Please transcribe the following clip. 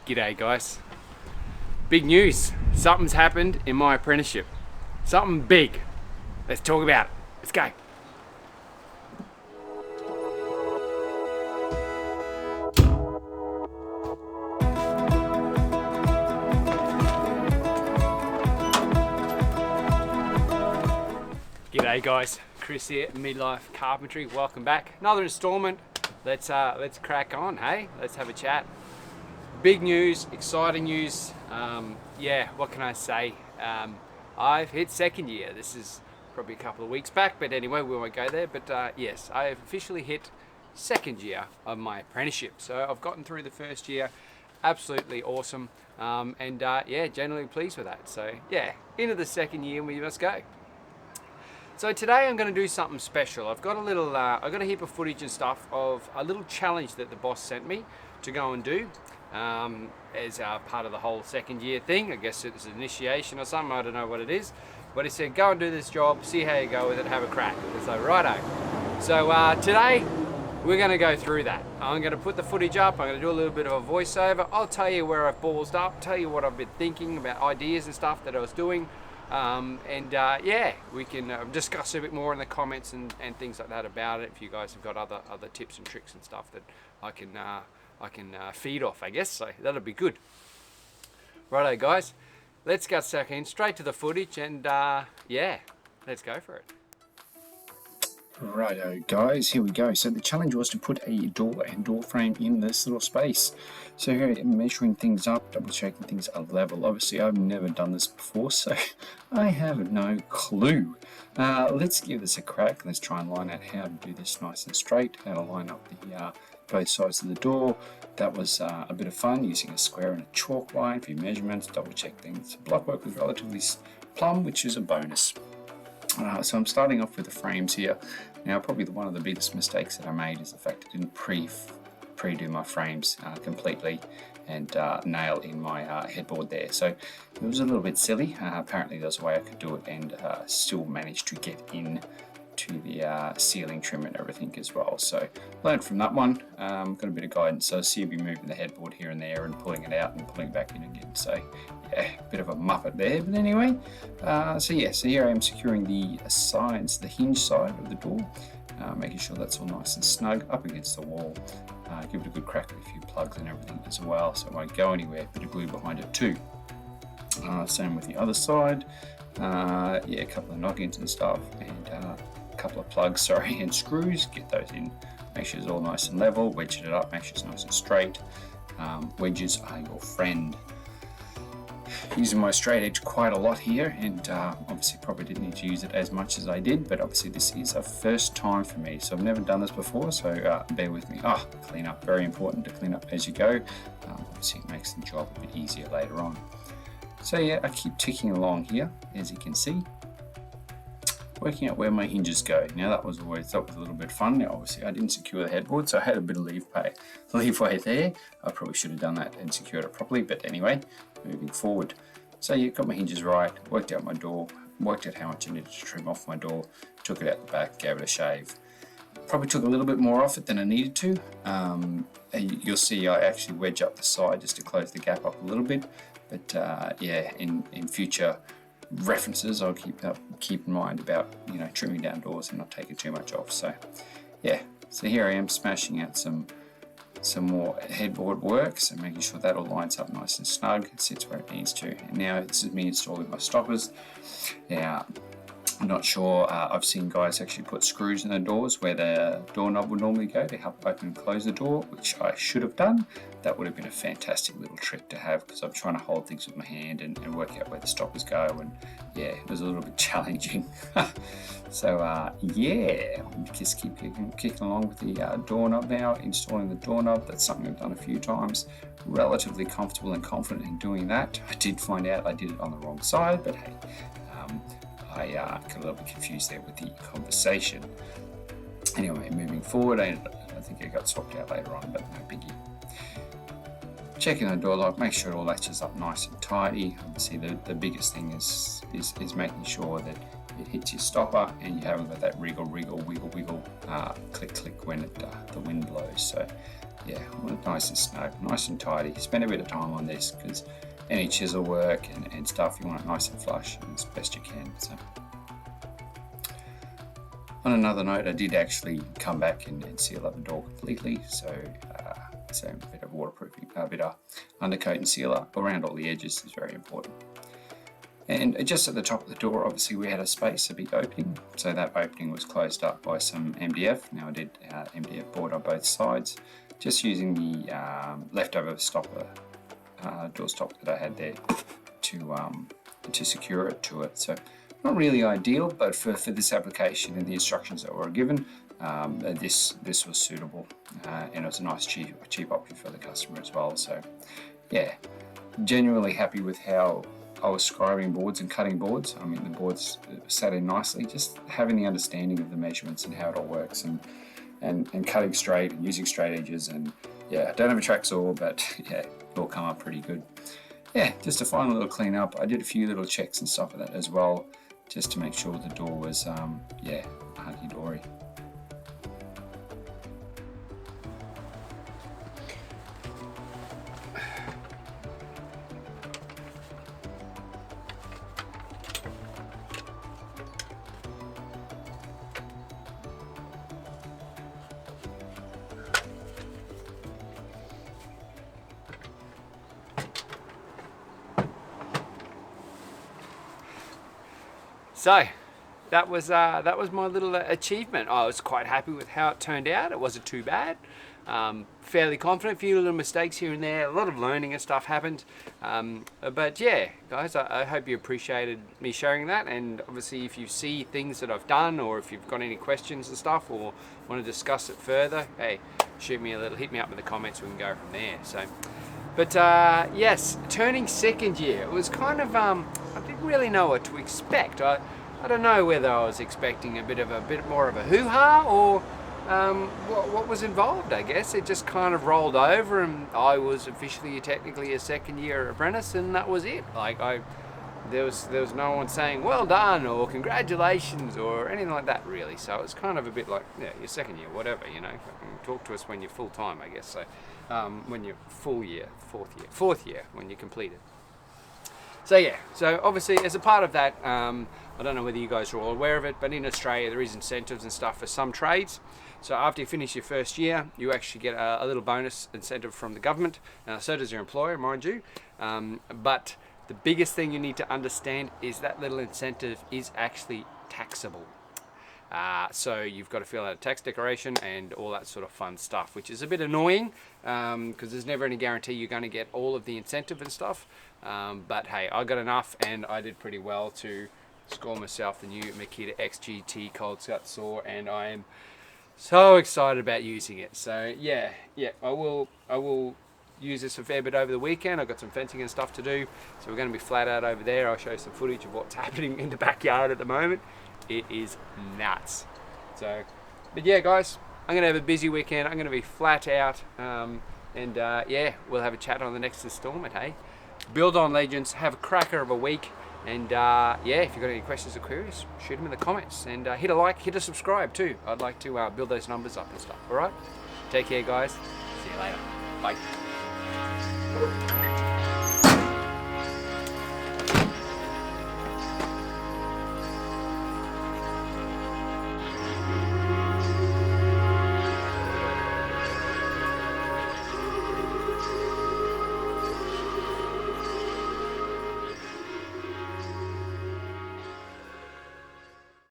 G'day guys. Big news. Something's happened in my apprenticeship. Something big. Let's talk about it. Let's go. G'day guys. Chris here, Midlife Carpentry. Welcome back. Another installment. Let's crack on, hey? Let's have a chat. Big news, exciting news. Yeah, what can I say? I've hit second year. This is probably a couple of weeks back, but anyway, we won't go there. But yes, I have officially hit second year of my apprenticeship. So I've gotten through the first year, absolutely awesome. Yeah, generally pleased with that. So yeah, into the second year we must go. So today I'm going to do something special. I've got a little, I've got a heap of footage and stuff of a little challenge that the boss sent me to go and do as part of the whole second year thing. I guess it's an initiation or something, I don't know what it is. But he said, go and do this job, see how you go with it, have a crack. So righto. So today we're going to go through that. I'm going to put the footage up, I'm going to do a little bit of a voiceover. I'll tell you where I've ballsed up, tell you what I've been thinking about ideas and stuff that I was doing. Yeah, we can discuss a bit more in the comments and things like that about it. If you guys have got other tips and tricks and stuff that I can feed off, I guess. So that'll be good. Righto, guys. Let's get stuck in straight to the footage, and yeah, let's go for it. Righto guys, here we go. So the challenge was to put a door and door frame in this little space. So here I'm measuring things up, double checking things are level. Obviously I've never done this before, so I have no clue. Let's give this a crack. Let's try and line out how to do this nice and straight, how to line up the both sides of the door. That was a bit of fun, using a square and a chalk line for your measurements, double check things. Block work was relatively plumb, which is a bonus. So I'm starting off with the frames here. Now probably one of the biggest mistakes that I made is the fact I didn't pre-do my frames completely and nail in my headboard there. So it was a little bit silly. Apparently there's a way I could do it and still manage to get in to the ceiling trim and everything as well. So learned from that one, got a bit of guidance. So I see me moving the headboard here and there and pulling it out and pulling it back in again. So yeah, a bit of a muppet there, but anyway. So here I am securing the sides, the hinge side of the door, making sure that's all nice and snug up against the wall. Give it a good crack with a few plugs and everything as well, so it won't go anywhere. Bit of glue behind it too. Same with the other side. Yeah, a couple of noggins and stuff, and a couple of plugs, and screws. Get those in, make sure it's all nice and level, wedge it up, make sure it's nice and straight. Wedges are your friend. Using my straight edge quite a lot here, and obviously probably didn't need to use it as much as I did, but obviously this is a first time for me, so I've never done this before, so bear with me. Clean up, very important to clean up as you go. Obviously it makes the job a bit easier later on. So yeah, I keep ticking along here, as you can see, working out where my hinges go. Now that was a little bit fun. Now obviously I didn't secure the headboard, so I had a bit of leeway there. I probably should have done that and secured it properly, but anyway, moving forward. So yeah, got my hinges right, worked out my door, worked out how much I needed to trim off my door, took it out the back, gave it a shave. Probably took a little bit more off it than I needed to. You'll see I actually wedge up the side just to close the gap up a little bit, but yeah, in future references I'll keep in mind about trimming down doors and not taking too much off. So yeah, so here I am smashing out some more headboard work, so making sure that all lines up nice and snug, sits where it needs to. And now this is me installing my stoppers. Now I'm not sure, I've seen guys actually put screws in the doors where the doorknob would normally go to help open and close the door, which I should have done. That would have been a fantastic little trick to have, because I'm trying to hold things with my hand and work out where the stoppers go, and yeah, it was a little bit challenging. So yeah, just keep kicking along with the doorknob now, installing the doorknob. That's something I've done a few times. Relatively comfortable and confident in doing that. I did find out I did it on the wrong side, but hey, I got a little bit confused there with the conversation. Anyway, moving forward, I think it got swapped out later on, but no biggie. Checking the door lock, make sure it all latches up nice and tidy. Obviously the biggest thing is making sure that it hits your stopper and you haven't got that wriggle, click when the wind blows. So yeah, well, nice and snug, nice and tidy. Spend a bit of time on this because any chisel work and stuff, you want it nice and flush as best you can. So, on another note, I did actually come back and seal up the door completely. So a bit of waterproofing, a bit of undercoat and sealer around all the edges is very important. And just at the top of the door, obviously we had a space, a big opening. So that opening was closed up by some MDF. Now I did MDF board on both sides, just using the leftover stopper, door stop that I had there to secure it to it. So not really ideal, but for this application and the instructions that were given, this was suitable, and it was a nice cheap option for the customer as well. So yeah, genuinely happy with how I was scribing boards and cutting boards. I mean, the boards sat in nicely, just having the understanding of the measurements and how it all works, and cutting straight and using straight edges. And yeah, I don't have a track saw, but yeah, it all come up pretty good. Yeah, just a final little clean up. I did a few little checks and stuff like that as well, just to make sure the door was, yeah, hunky-dory. So that was my little achievement. I was quite happy with how it turned out. It wasn't too bad. Fairly confident. A few little mistakes here and there. A lot of learning and stuff happened. But yeah, guys, I hope you appreciated me sharing that. And obviously, if you see things that I've done, or if you've got any questions and stuff, or want to discuss it further, hey, hit me up in the comments. We can go from there. So. But yes, turning second year, it was kind of, I didn't really know what to expect. I don't know whether I was expecting a bit more of a hoo-ha, or what was involved, I guess. It just kind of rolled over, and I was technically a second year apprentice, and that was it. Like, there was no one saying well done or congratulations or anything like that, really. So it was kind of a bit like, yeah, your second year, whatever, you know. Talk to us when you're full time, I guess. So when you're full year, fourth year when you complete it. So yeah, so obviously as a part of that, I don't know whether you guys are all aware of it, but in Australia there is incentives and stuff for some trades. So after you finish your first year, you actually get a little bonus incentive from the government. So does your employer, mind you. But the biggest thing you need to understand is that little incentive is actually taxable. So you've got to fill out a tax declaration and all that sort of fun stuff, which is a bit annoying because there's never any guarantee you're going to get all of the incentive and stuff. But hey, I got enough, and I did pretty well to score myself the new Makita XGT cold cut saw, and I am so excited about using it. So yeah, I will use this a fair bit over the weekend. I've got some fencing and stuff to do, so we're going to be flat out over there. I'll show you some footage of what's happening in the backyard at the moment. It is nuts. So, but yeah, guys, I'm going to have a busy weekend. I'm going to be flat out, yeah, we'll have a chat on the next installment, hey? Build on, legends. Have a cracker of a week. And yeah, if you've got any questions or queries, shoot them in the comments. And hit a like, hit a subscribe too. I'd like to build those numbers up and stuff, all right? Take care, guys. See you later. Bye.